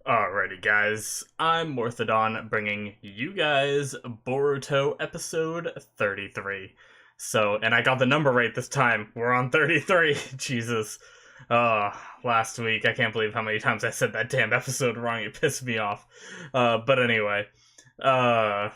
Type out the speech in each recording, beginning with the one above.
Alrighty, guys. I'm Morthadon, bringing you guys Boruto episode 33. And I got the number right this time. We're on 33. Jesus. Uh, Last week, I can't believe how many times I said that damn episode wrong. It pissed me off. But anyway. Uh,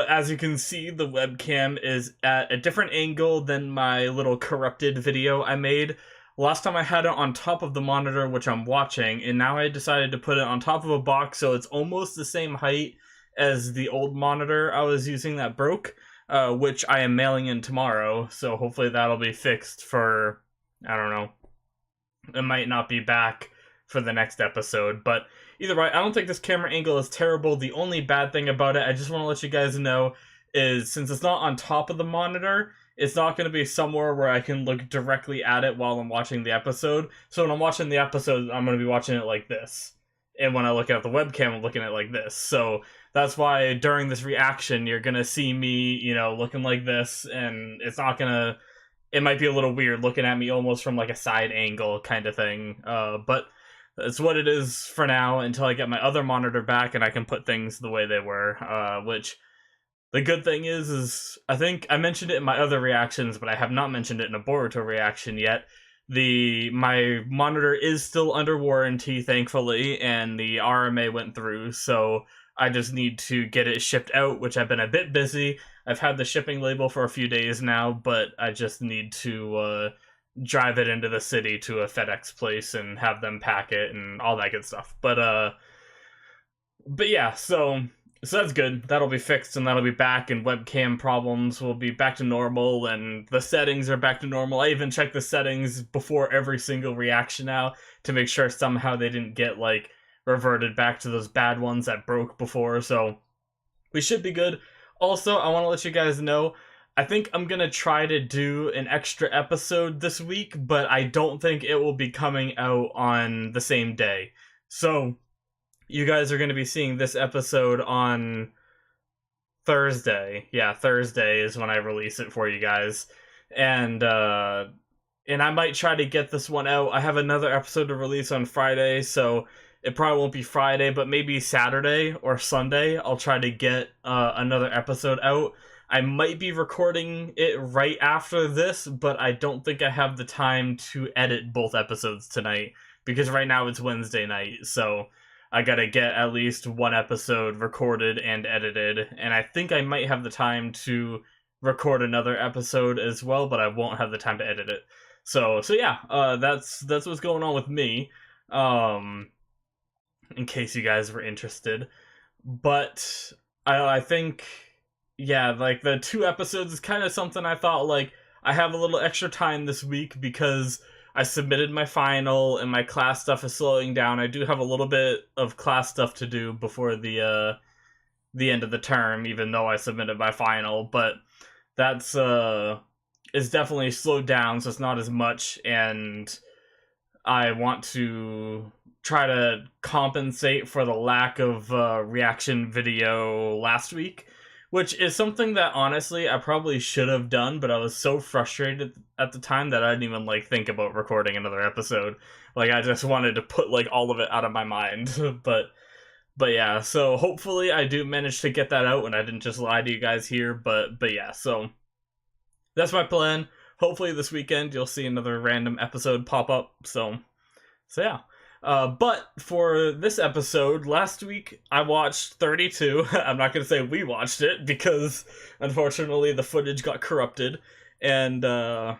as you can see, the webcam is at a different angle than my little corrupted video I made. Last time I had it on top of the monitor which I'm watching, and now I decided to put it on top of a box so it's almost the same height as the old monitor I was using that broke, which I am mailing in tomorrow, so hopefully that'll be fixed for, I don't know, it might not be back for the next episode, but either way, I don't think this camera angle is terrible. The only bad thing about it, I just want to let you guys know, is since it's not on top of the monitor, it's not going to be somewhere where I can look directly at it while I'm watching the episode. So when I'm watching the episode, I'm going to be watching it like this. And when I look at the webcam, I'm looking at it like this. So that's why during this reaction, you're going to see me, looking like this, and it's not going to... It might be a little weird looking at me almost from like a side angle kind of thing. But it's what it is for now until I get my other monitor back and I can put things the way they were, which... The good thing is I think I mentioned it in my other reactions, but I have not mentioned it in a Boruto reaction yet. My monitor is still under warranty, thankfully, and the RMA went through, so I just need to get it shipped out, which I've been a bit busy. I've had the shipping label for a few days now, but I just need to drive it into the city to a FedEx place and have them pack it and all that good stuff. But yeah, so that's good. That'll be fixed and that'll be back, and webcam problems will be back to normal, and the settings are back to normal. I even check the settings before every single reaction now to make sure somehow they didn't get, reverted back to those bad ones that broke before, so we should be good. Also, I want to let you guys know, I think I'm going to try to do an extra episode this week, but I don't think it will be coming out on the same day. So you guys are going to be seeing this episode on Thursday. Yeah, Thursday is when I release it for you guys. And I might try to get this one out. I have another episode to release on Friday, so it probably won't be Friday, but maybe Saturday or Sunday I'll try to get another episode out. I might be recording it right after this, but I don't think I have the time to edit both episodes tonight, because right now it's Wednesday night, so I gotta get at least one episode recorded and edited, and I think I might have the time to record another episode as well, but I won't have the time to edit it. So yeah, that's what's going on with me, in case you guys were interested. But I think, yeah, the 2 episodes is kind of something I thought, I have a little extra time this week because I submitted my final, and my class stuff is slowing down. I do have a little bit of class stuff to do before the end of the term, even though I submitted my final. But that's is definitely slowed down, so it's not as much. And I want to try to compensate for the lack of reaction video last week, which is something that, honestly, I probably should have done, but I was so frustrated at the time that I didn't even, think about recording another episode. I just wanted to put, all of it out of my mind. But yeah, so hopefully I do manage to get that out, and I didn't just lie to you guys here, but yeah, so that's my plan. Hopefully this weekend you'll see another random episode pop up, so yeah. But for this episode, last week I watched 32. I'm not going to say we watched it because unfortunately the footage got corrupted, and I'm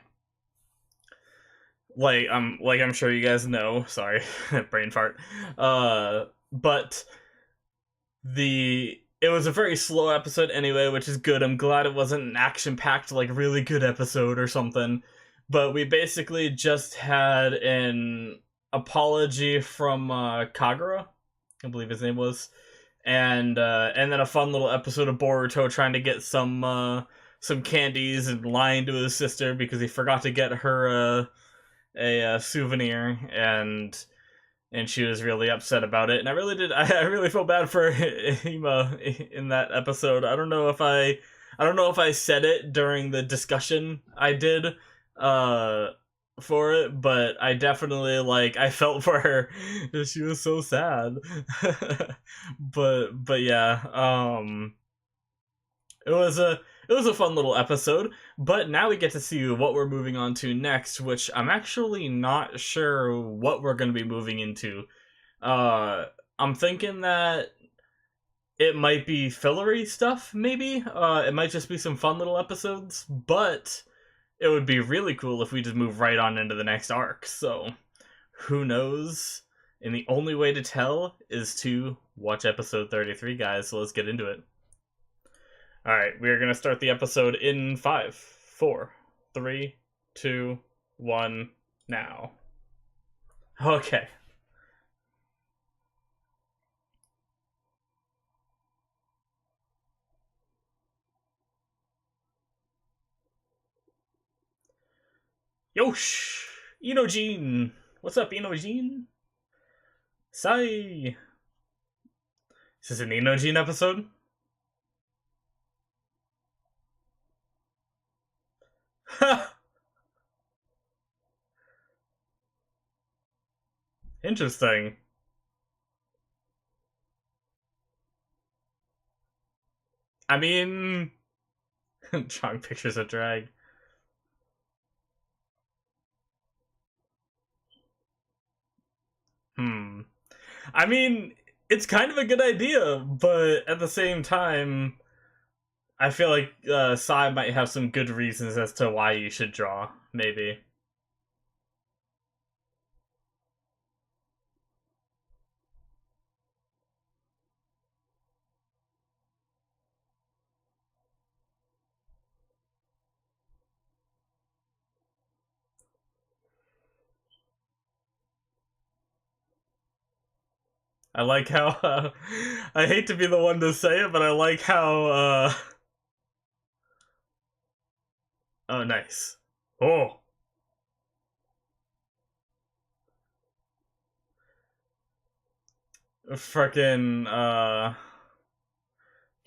sure you guys know, sorry, brain fart. But it was a very slow episode anyway, which is good. I'm glad it wasn't an action-packed, really good episode or something. But we basically just had an apology from Kagura, I believe his name was, and then a fun little episode of Boruto trying to get some candies and lying to his sister because he forgot to get her a souvenir, and she was really upset about it. And I really felt bad for Hima in that episode. I don't know if I said it during the discussion I did for it, but I definitely like I felt for her. She was so sad. But yeah, it was a fun little episode, but now we get to see what we're moving on to next, which I'm actually not sure what we're going to be moving into. I'm thinking that it might be fillery stuff, maybe. It might just be some fun little episodes, but it would be really cool if we just move right on into the next arc. So, who knows? And the only way to tell is to watch episode 33, guys. So let's get into it. Alright, we are going to start the episode in 5, 4, 3, 2, 1, now. Okay. Yosh! Inojin! What's up, Inojin? Sai! Is this an Inojin episode? Ha! Interesting. I mean, drawing pictures of drag. I mean, it's kind of a good idea, but at the same time, I feel like Sai might have some good reasons as to why you should draw, maybe. I like how, I hate to be the one to say it, but I like how, oh, nice. Oh. Frickin',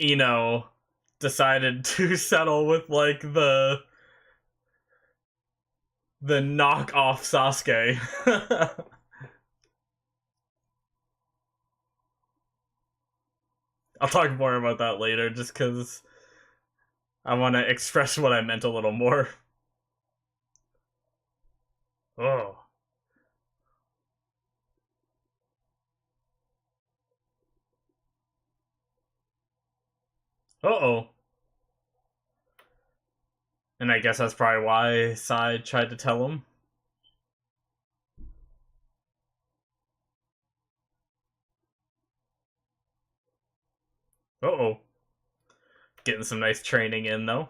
Ino decided to settle with, like, the knockoff Sasuke. I'll talk more about that later, just because I want to express what I meant a little more. Oh. Uh-oh. And I guess that's probably why Sai tried to tell him. Uh-oh. Getting some nice training in, though.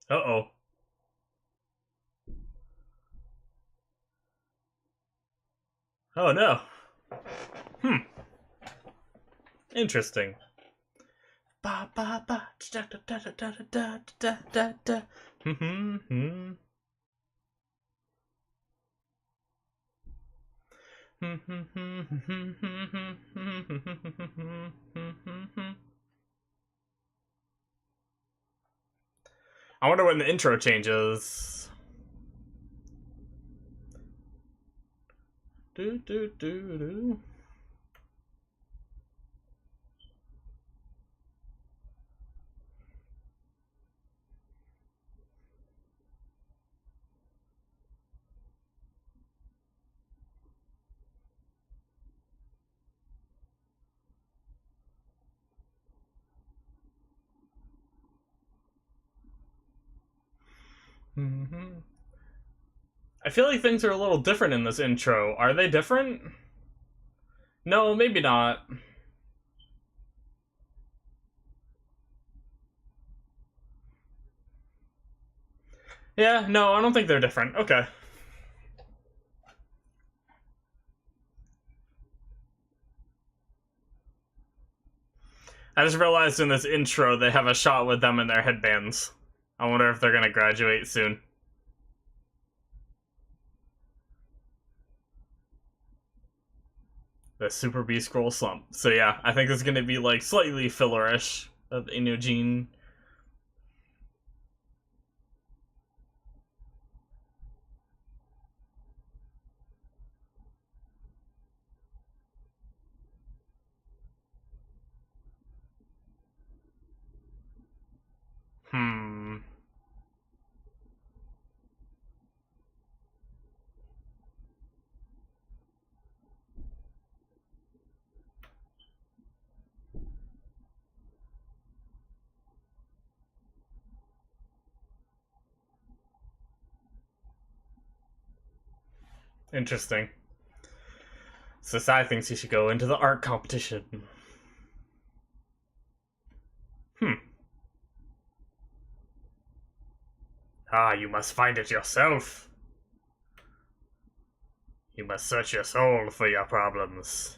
Uh-oh. Oh, no. Interesting. Ba ba ba da da da da da da da da da. I wonder when the intro changes. Do do do do. I feel like things are a little different in this intro. Are they different? No, maybe not. Yeah, no, I don't think they're different. Okay. I just realized in this intro they have a shot with them in their headbands. I wonder if they're gonna graduate soon. The Super B scroll slump. So yeah, I think it's gonna be like slightly fillerish of Inojin. Hmm. Interesting. So Sai thinks he should go into the art competition. Hmm. Ah, you must find it yourself. You must search your soul for your problems.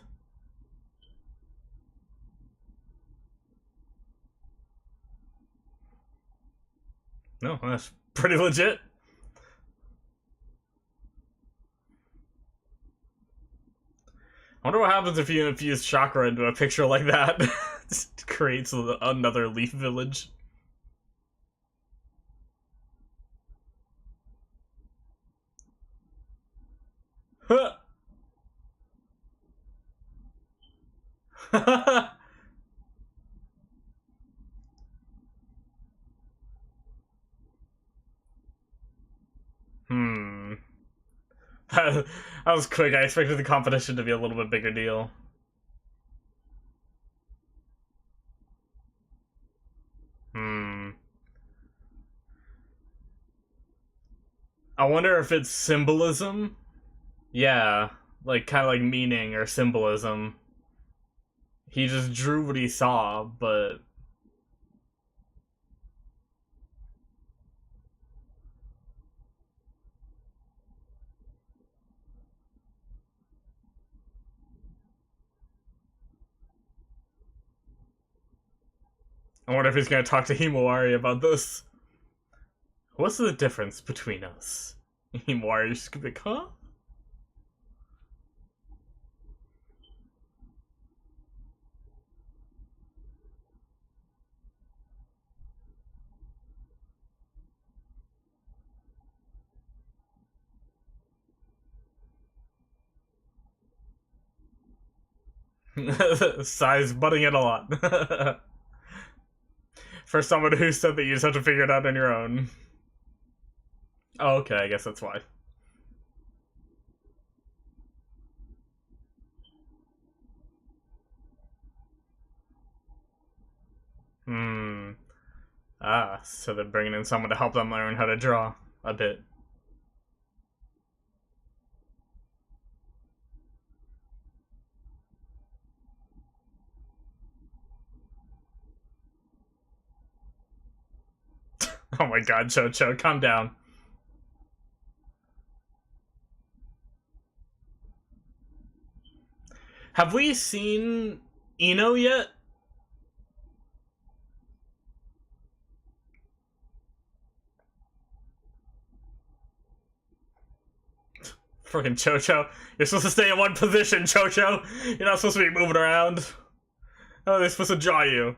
No, that's pretty legit. I wonder what happens if you infuse chakra into a picture like that. Just creates another leaf village. Hmm. That was quick. I expected the competition to be a little bit bigger deal. Hmm. I wonder if it's symbolism. Yeah, like kind of like meaning or symbolism. He just drew what he saw, but I wonder if he's gonna talk to Himawari about this. What's the difference between us? Himawari's just gonna be like, huh? Sai's butting it a lot. For someone who said that you just have to figure it out on your own. Oh, okay, I guess that's why. Hmm. Ah, so they're bringing in someone to help them learn how to draw a bit. Oh my god, Chocho, calm down. Have we seen Ino yet? Freaking Chocho. You're supposed to stay in one position, Chocho. You're not supposed to be moving around. How are they supposed to draw you?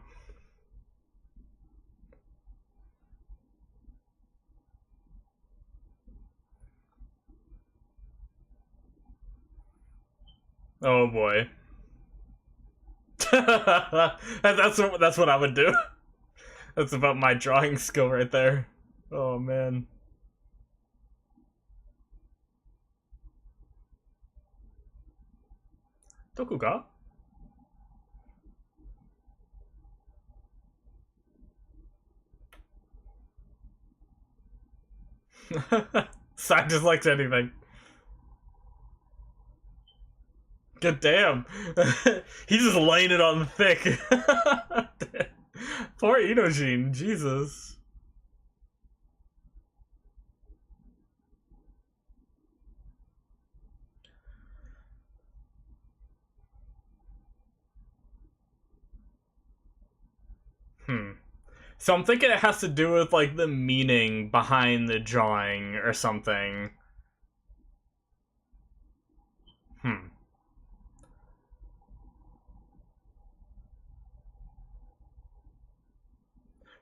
Oh boy. That's what I would do. That's about my drawing skill right there. Oh man. Tokuga? Sai just likes anything. Good damn. He's just laying it on thick. Poor Inojin, Jesus. Hmm. So I'm thinking it has to do with like the meaning behind the drawing or something. Hmm.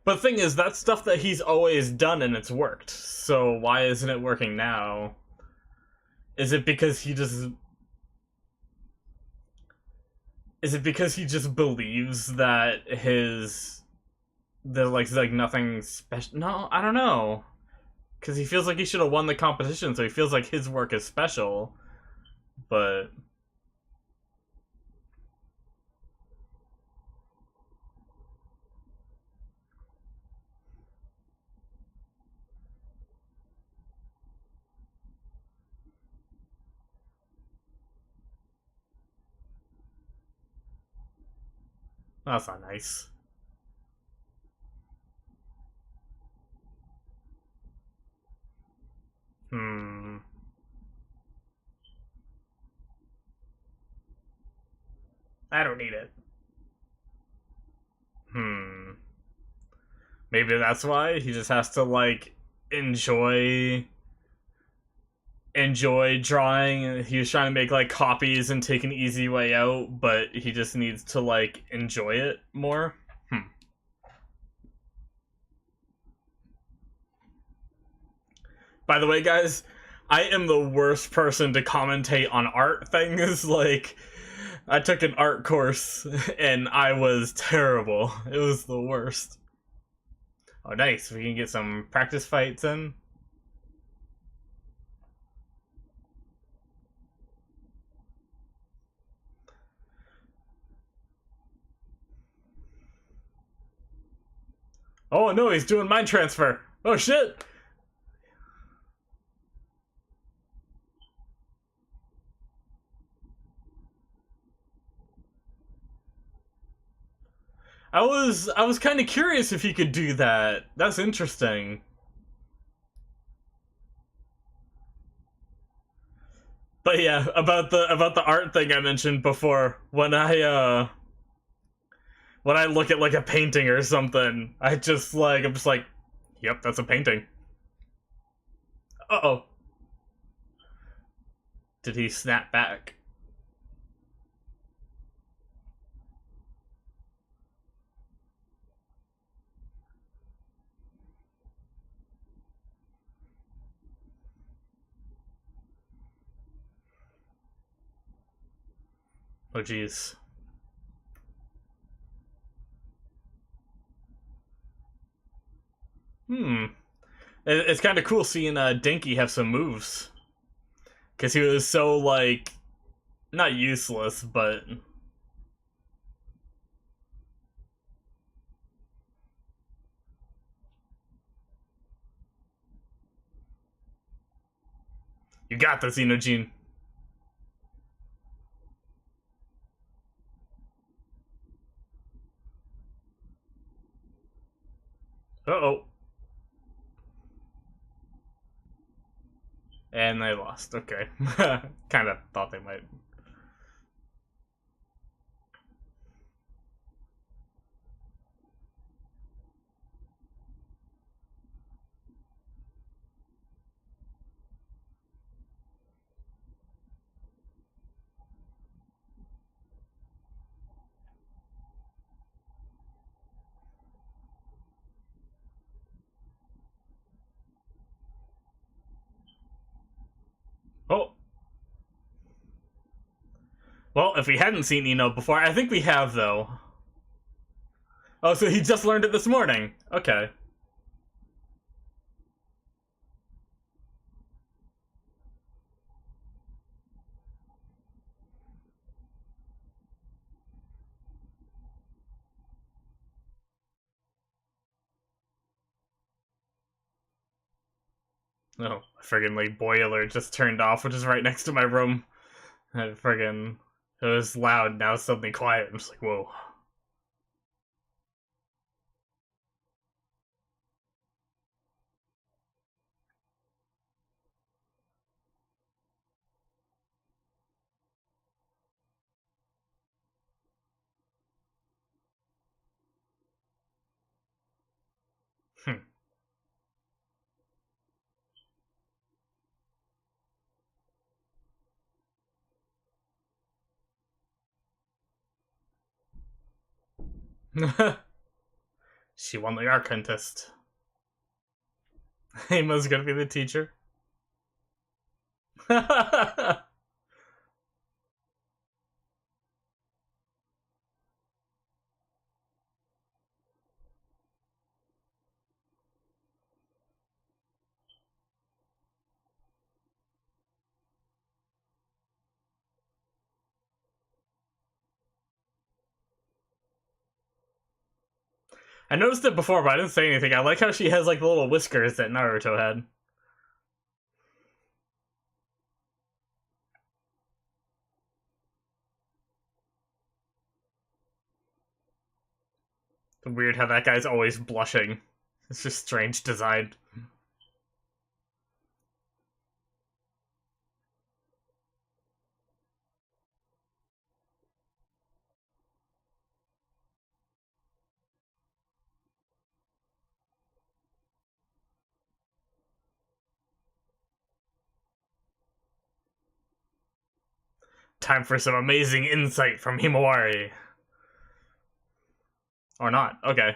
But the thing is, that's stuff that he's always done and it's worked. So why isn't it working now? Is it because he just... Is it because he just believes that his... There's like nothing special? No, I don't know. Because he feels like he should have won the competition, so he feels like his work is special. But... That's not nice. Hmm. I don't need it. Hmm. Maybe that's why he just has to like enjoy drawing. He was trying to make like copies and take an easy way out, but he just needs to like enjoy it more. By the way, guys, I am the worst person to commentate on art things. Like, I took an art course and I was terrible. It was the worst. Oh, nice. We can get some practice fights in. Oh no, he's doing mind transfer. Oh shit. I was kind of curious if he could do that. That's interesting. But yeah, about the art thing I mentioned before, when I look at like a painting or something, I'm just like, yep, that's a painting. Uh-oh. Did he snap back? Oh jeez. Hmm. It's kind of cool seeing Dinky have some moves. Because he was so, like, not useless, but... You got this, Inojin. Uh-oh. And they lost. Okay. Kind of thought they might. Oh. Well, if we hadn't seen Ino before, I think we have, though. Oh, so he just learned it this morning. Okay. Oh, friggin' like boiler just turned off, which is right next to my room. And friggin' it was loud, now it's suddenly quiet. I'm just like, whoa. Hmm. She won the art contest. Imo's gonna be the teacher. I noticed it before, but I didn't say anything. I like how she has like the little whiskers that Naruto had. It's weird how that guy's always blushing. It's just strange design. Time for some amazing insight from Himawari. Or not. Okay.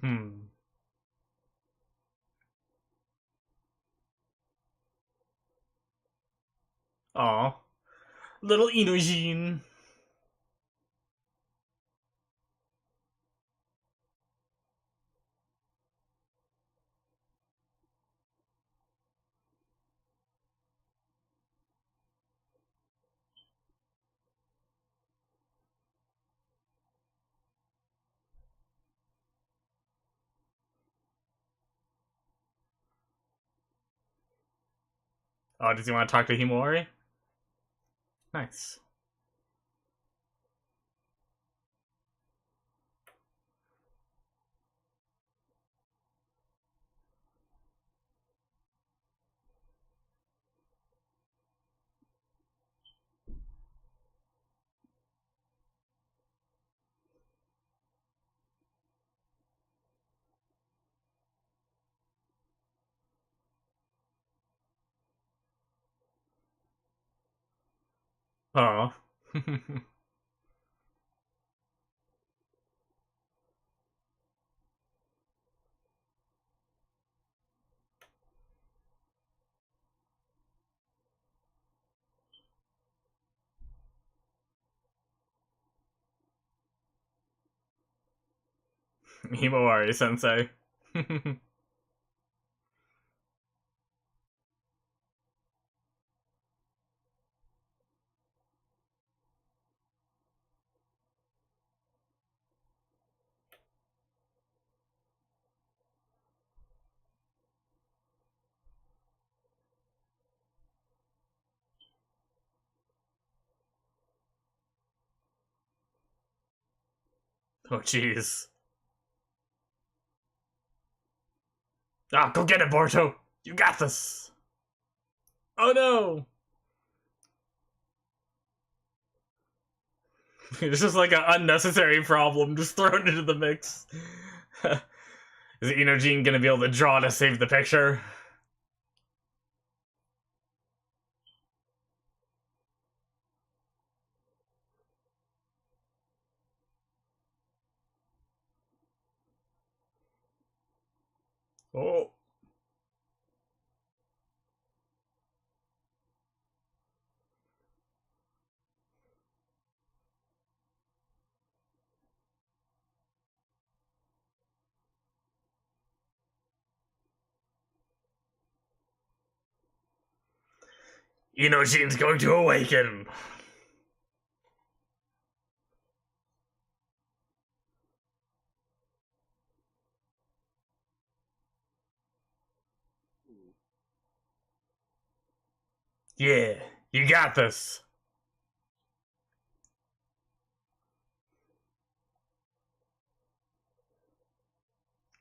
Hmm. Aw. Little Inojin. Oh, does he want to talk to Himawari? Nice. Oh. Himawari sensei. Oh, jeez. Ah, go get it, Boruto! You got this! Oh no! It's just like an unnecessary problem just thrown into the mix. Is Inojin gonna be able to draw to save the picture? Oh. Inojin's going to awaken! Yeah, you got this.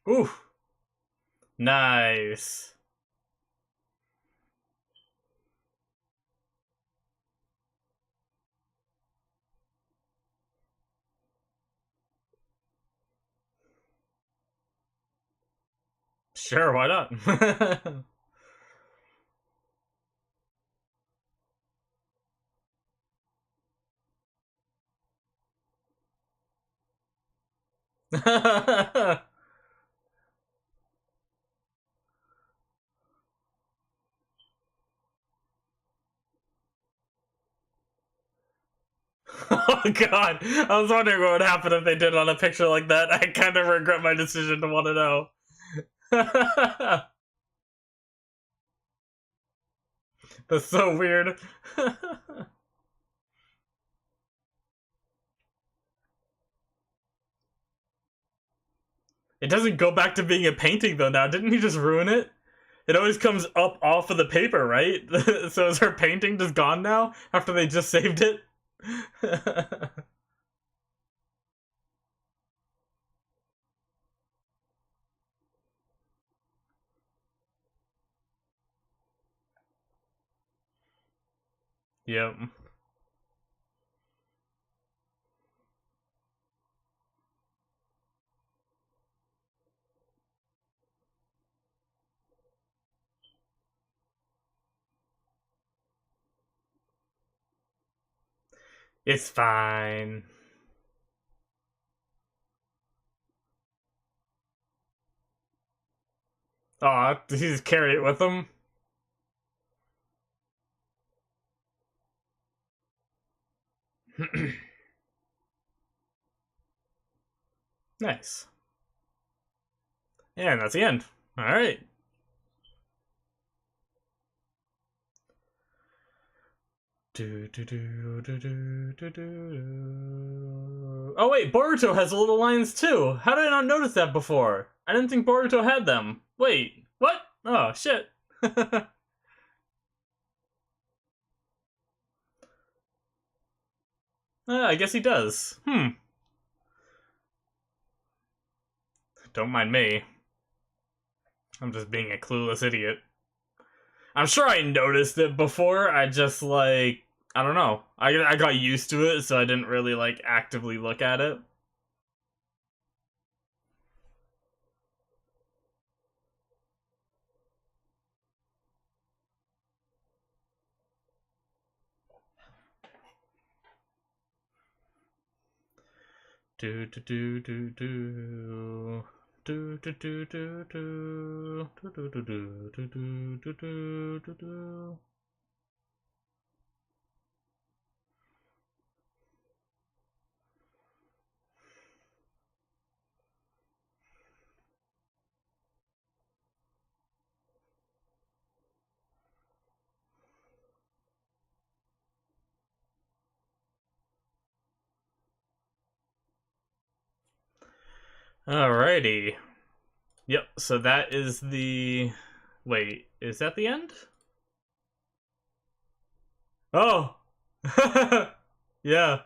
Ooh, nice. Sure, why not? Oh god, I was wondering what would happen if they did on a picture like that. I kind of regret my decision to want to know. That's so weird. It doesn't go back to being a painting though now. Didn't he just ruin it? It always comes up off of the paper, right? So is her painting just gone now after they just saved it? Yep. It's fine. Aw, did he just carry it with him? Nice. Yeah, and that's the end. Alright. Oh wait, Boruto has little lines too. How did I not notice that before? I didn't think Boruto had them. Wait, what? Oh shit. I guess he does. Don't mind me. I'm just being a clueless idiot. I'm sure I noticed it before. I just like I don't know. I got used to it, so I didn't really like actively look at it. Do do do do do. Do do do do do do do do do do do do do do. Alrighty. Yep, so that is the wait, is that the end? Oh. Yeah.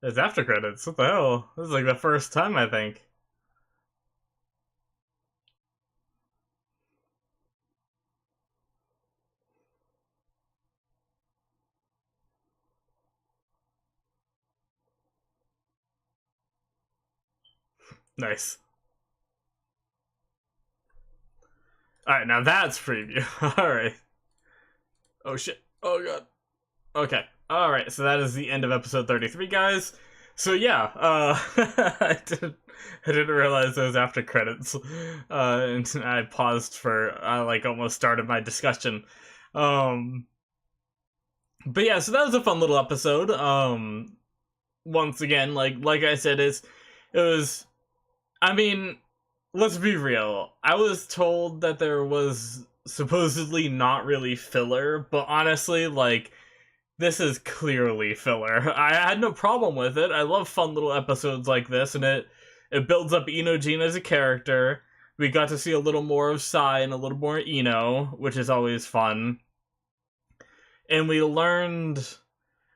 It's after credits. What the hell? This is like the first time I think. Nice. Alright, now that's preview. Alright. Oh shit. Oh god. Okay. Alright, so that is the end of episode 33, guys. So yeah, I didn't realize it was after credits. And I paused for I like almost started my discussion. Um but yeah, so that was a fun little episode. Once again, like I said, it was I mean, let's be real. I was told that there was supposedly not really filler, but honestly, like, this is clearly filler. I had no problem with it. I love fun little episodes like this, and it builds up Inojin as a character. We got to see a little more of Sai and a little more Ino, which is always fun. And we learned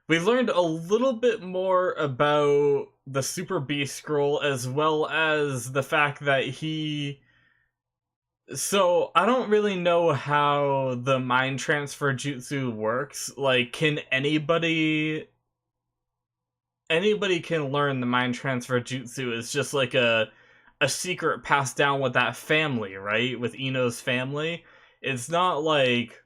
a little bit more about the Super Beast Scroll, as well as the fact that he. So, I don't really know how the mind transfer jutsu works. Like, can anybody can learn the mind transfer jutsu? It's just like a secret passed down with that family, right? With Ino's family. It's not like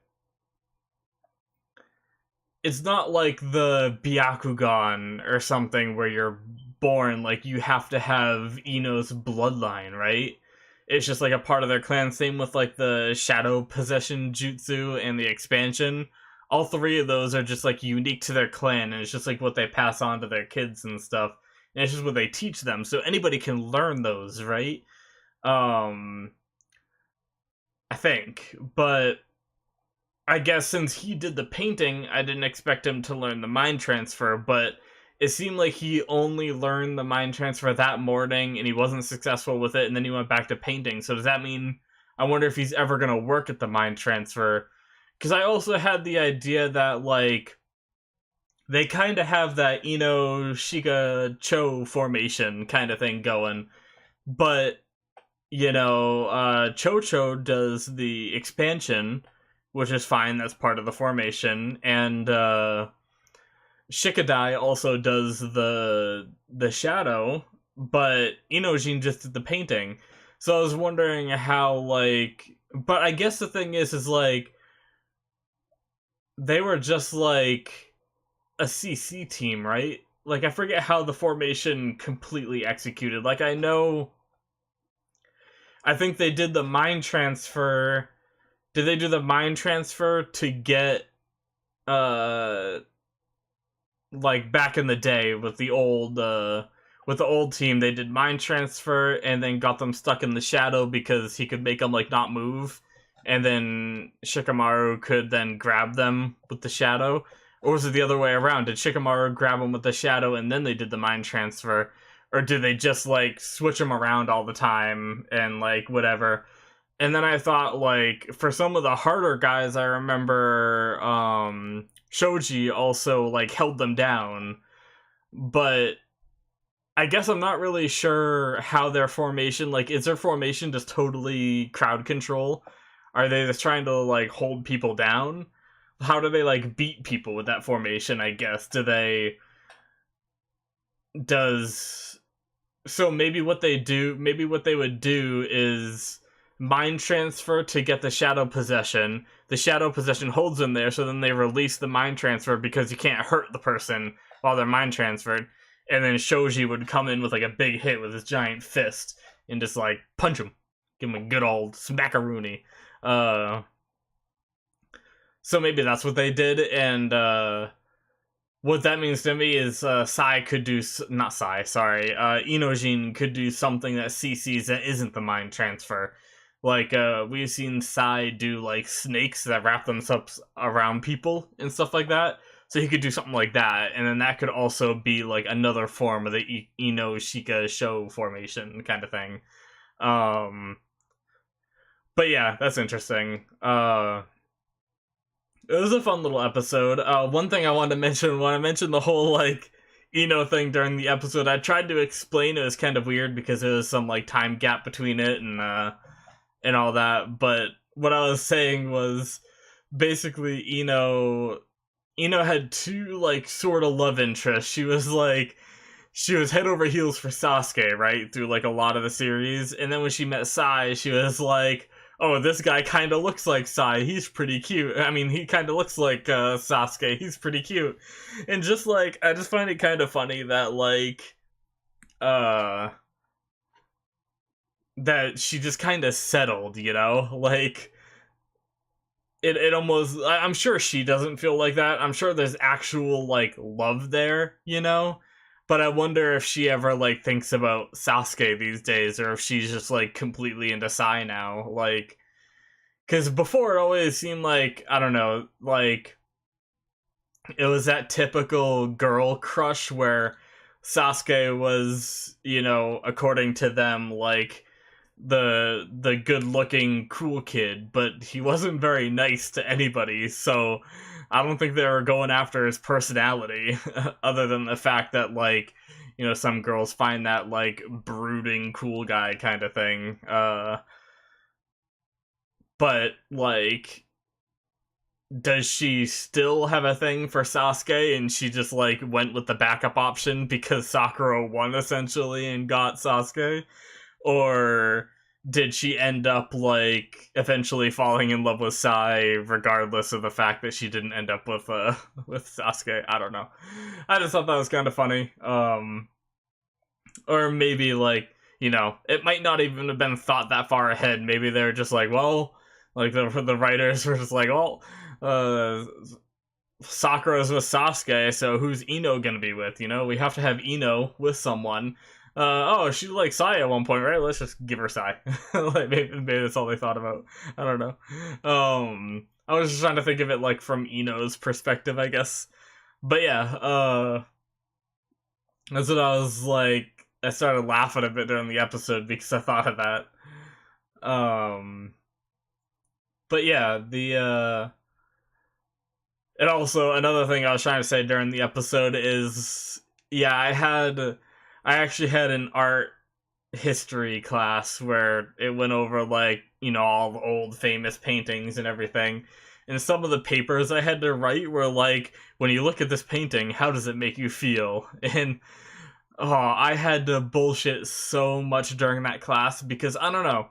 it's not like the Byakugan or something where you're born, like you have to have Ino's bloodline, right? It's just like a part of their clan. Same with like the shadow possession jutsu and the expansion. All three of those are just like unique to their clan, and it's just like what they pass on to their kids and stuff. And it's just what they teach them. So anybody can learn those, right? Um I think. But I guess since he did the painting, I didn't expect him to learn the mind transfer, but it seemed like he only learned the mind transfer that morning and he wasn't successful with it, and then he went back to painting. So does that mean, I wonder if he's ever going to work at the mind transfer? Because I also had the idea that, like, they kind of have that Ino Shika Cho formation kind of thing going, but, Cho does the expansion, which is fine, that's part of the formation, and Shikadai also does the shadow, but Inojin just did the painting. So I was wondering how, like, but I guess the thing is like, they were just like a CC team, right? Like, I forget how the formation completely executed. Like, I think they did the mind transfer. Did they do the mind transfer to get, like back in the day with the old team, they did mind transfer and then got them stuck in the shadow because he could make them like not move, and then Shikamaru could then grab them with the shadow? Or was it the other way around? Did Shikamaru grab them with the shadow and then they did the mind transfer? Or did they just like switch them around all the time and like whatever? And then I thought, like, for some of the harder guys, I remember Shoji also like held them down, but I guess I'm not really sure how their formation, like, is their formation just totally crowd control? Are they just trying to like hold people down? How do they like beat people with that formation? I guess does so maybe what they would do is mind transfer to get the shadow possession. The shadow possession holds them there, so then they release the mind transfer because you can't hurt the person while they're mind transferred. And then Shoji would come in with like a big hit with his giant fist and just like punch him, give him a good old smackaroony. So maybe that's what they did, and what that means to me is Sai could do not Sai, sorry, Inojin could do something that CC's that isn't the mind transfer. Like, we've seen Sai do, like, snakes that wrap themselves around people and stuff like that. So he could do something like that, and then that could also be, like, another form of the Ino Shika Show formation kind of thing. But yeah, that's interesting. It was a fun little episode. One thing I wanted to mention, when I mentioned the whole, like, Ino thing during the episode, I tried to explain it was kind of weird because there was some, like, time gap between it and all that, but what I was saying was basically Ino had two like sort of love interests. She was head over heels for Sasuke, right, through like a lot of the series, and then when she met Sai, she was like, oh, this guy kind of looks like Sai, he's pretty cute. I mean, he kind of looks like Sasuke, he's pretty cute. And just like, I just find it kind of funny that like that she just kind of settled, like it almost, I'm sure she doesn't feel like that. I'm sure there's actual like love there, but I wonder if she ever like thinks about Sasuke these days, or if she's just like completely into Sai now, like, because before it always seemed like, I don't know, like it was that typical girl crush where Sasuke was, according to them, like the good looking cool kid, but he wasn't very nice to anybody, so I don't think they were going after his personality, other than the fact that, like, you know, some girls find that, like, brooding cool guy kind of thing. But, like, does she still have a thing for Sasuke and she just, like, went with the backup option because Sakura won, essentially, and got Sasuke? Or did she end up, like, eventually falling in love with Sai, regardless of the fact that she didn't end up with with Sasuke? I don't know. I just thought that was kind of funny. Or maybe, like, you know, it might not even have been thought that far ahead. Maybe they're just like, well, like, the writers were just like, well, uh Sakura's with Sasuke, so who's Ino gonna be with? You know, we have to have Ino with someone. Oh, she liked Sai at one point, right? Let's just give her Sai. Like, maybe that's all they thought about. I don't know. I was just trying to think of it, like, from Ino's perspective, I guess. But yeah, that's what I was like. I started laughing a bit during the episode because I thought of that. Um, but yeah, and also, another thing I was trying to say during the episode is, yeah, I actually had an art history class where it went over, like, you know, all the old famous paintings and everything. And some of the papers I had to write were like, when you look at this painting, how does it make you feel? And, oh, I had to bullshit so much during that class because, I don't know,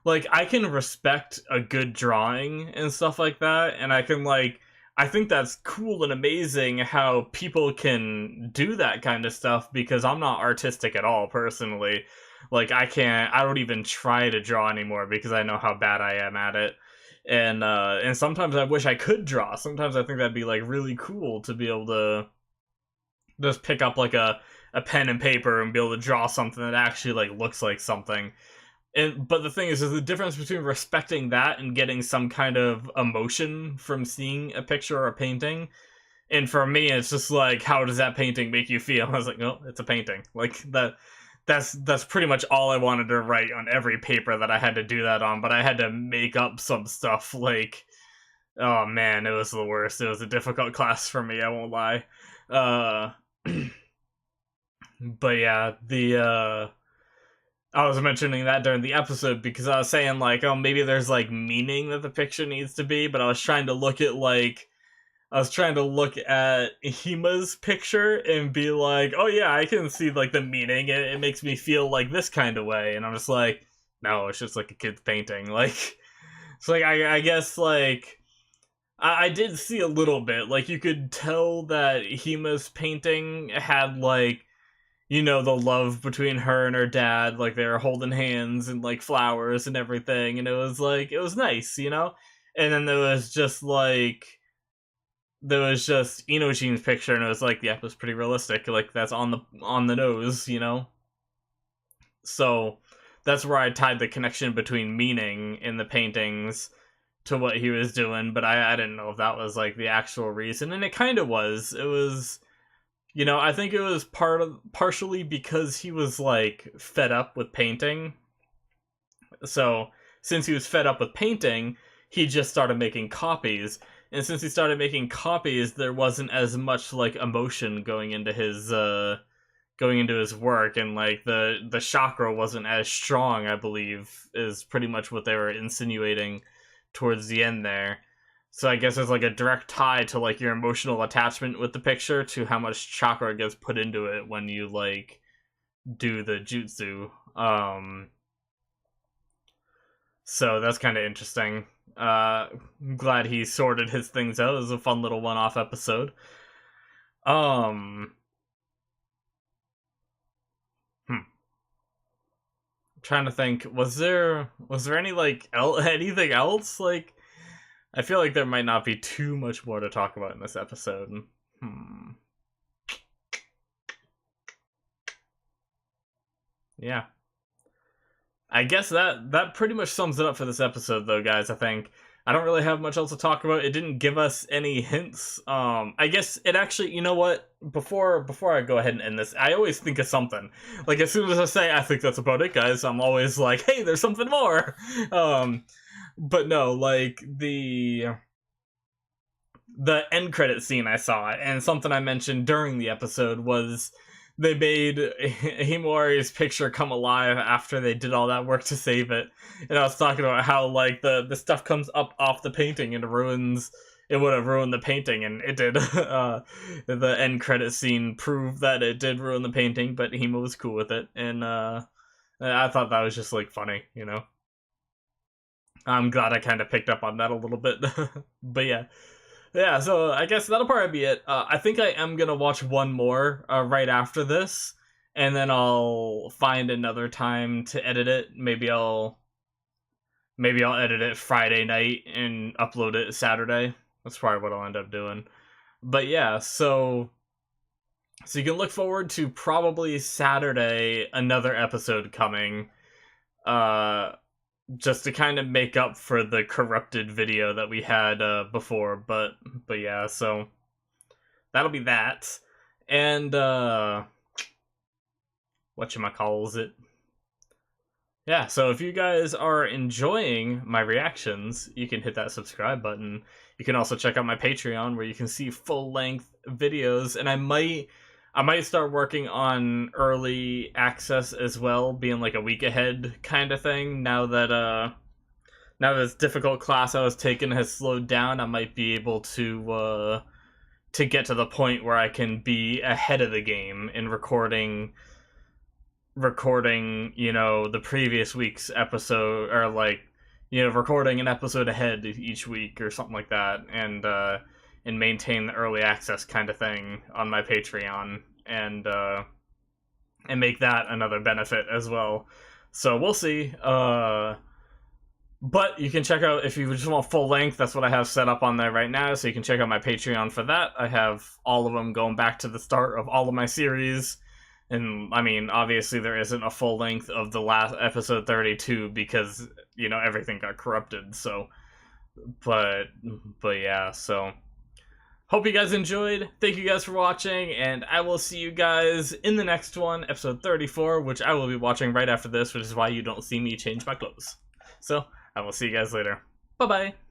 like, I can respect a good drawing and stuff like that, and I can, like, I think that's cool and amazing how people can do that kind of stuff because I'm not artistic at all, personally. Like, I don't even try to draw anymore because I know how bad I am at it. And sometimes I wish I could draw. Sometimes I think that'd be, like, really cool to be able to just pick up, like, a pen and paper and be able to draw something that actually, like, looks like something. But the thing is the difference between respecting that and getting some kind of emotion from seeing a picture or a painting. And for me, it's just like, how does that painting make you feel? I was like, no, it's a painting. Like, that's pretty much all I wanted to write on every paper that I had to do that on. But I had to make up some stuff. Like, oh man, it was the worst. It was a difficult class for me, I won't lie. Uh, but yeah, I was mentioning that during the episode because I was saying, like, oh, maybe there's, like, meaning that the picture needs to be, but I was trying to look at, like, I was trying to look at Hima's picture and be like, oh yeah, I can see, like, the meaning. It makes me feel like this kind of way, and I'm just like, no, it's just like a kid's painting. Like, it's like I guess, like, I did see a little bit. Like, you could tell that Hima's painting had, like, you know, the love between her and her dad, like, they were holding hands and, like, flowers and everything, and it was, like, it was nice, you know? And then there was just, like, there was just Inojin's picture, and it was like, yeah, it was pretty realistic, like, that's on the nose, you know? So, that's where I tied the connection between meaning in the paintings to what he was doing, but I didn't know if that was, like, the actual reason, and it kind of was. It was, you know, I think it was partially because he was, like, fed up with painting. So, since he was fed up with painting, he just started making copies. And since he started making copies, there wasn't as much, like, emotion going into his work, and, like, the chakra wasn't as strong, I believe, is pretty much what they were insinuating towards the end there. So I guess there's, like, a direct tie to, like, your emotional attachment with the picture to how much chakra gets put into it when you, like, do the jutsu. So that's kind of interesting. I'm glad he sorted his things out. It was a fun little one-off episode. Um, hmm. Trying to think, was there any, like, anything else? Like, I feel like there might not be too much more to talk about in this episode. Hmm. Yeah. I guess that pretty much sums it up for this episode, though, guys. I think I don't really have much else to talk about. It didn't give us any hints. I guess it actually, you know what? Before I go ahead and end this, I always think of something. Like, as soon as I say, I think that's about it, guys, I'm always like, hey, there's something more! But no, like, the end credit scene I saw, and something I mentioned during the episode, was they made Himawari's picture come alive after they did all that work to save it. And I was talking about how, like, the stuff comes up off the painting and it would have ruined the painting, and it did. The end credit scene proved that it did ruin the painting, but Himo was cool with it, and I thought that was just, like, funny, you know? I'm glad I kind of picked up on that a little bit. But yeah. Yeah, so I guess that'll probably be it. I think I am gonna watch one more right after this, and then I'll find another time to edit it. Maybe I'll edit it Friday night and upload it Saturday. That's probably what I'll end up doing. But yeah, so you can look forward to probably Saturday another episode coming. Just to kind of make up for the corrupted video that we had before, but yeah, so that'll be that. And whatchamacallit? Yeah, so if you guys are enjoying my reactions, you can hit that subscribe button. You can also check out my Patreon, where you can see full-length videos, and I might start working on early access as well, being like a week ahead kind of thing. Now that this difficult class I was taking has slowed down, I might be able to get to the point where I can be ahead of the game in recording, you know, the previous week's episode, or like, you know, recording an episode ahead each week or something like that, and maintain the early access kind of thing on my Patreon, and make that another benefit as well. So we'll see. But you can check out, if you just want full length, that's what I have set up on there right now, so you can check out my Patreon for that. I have all of them going back to the start of all of my series. And, I mean, obviously there isn't a full length of the last episode 32 because, you know, everything got corrupted, so... But yeah, so... Hope you guys enjoyed. Thank you guys for watching, and I will see you guys in the next one, episode 34, which I will be watching right after this, which is why you don't see me change my clothes. So, I will see you guys later. Bye-bye!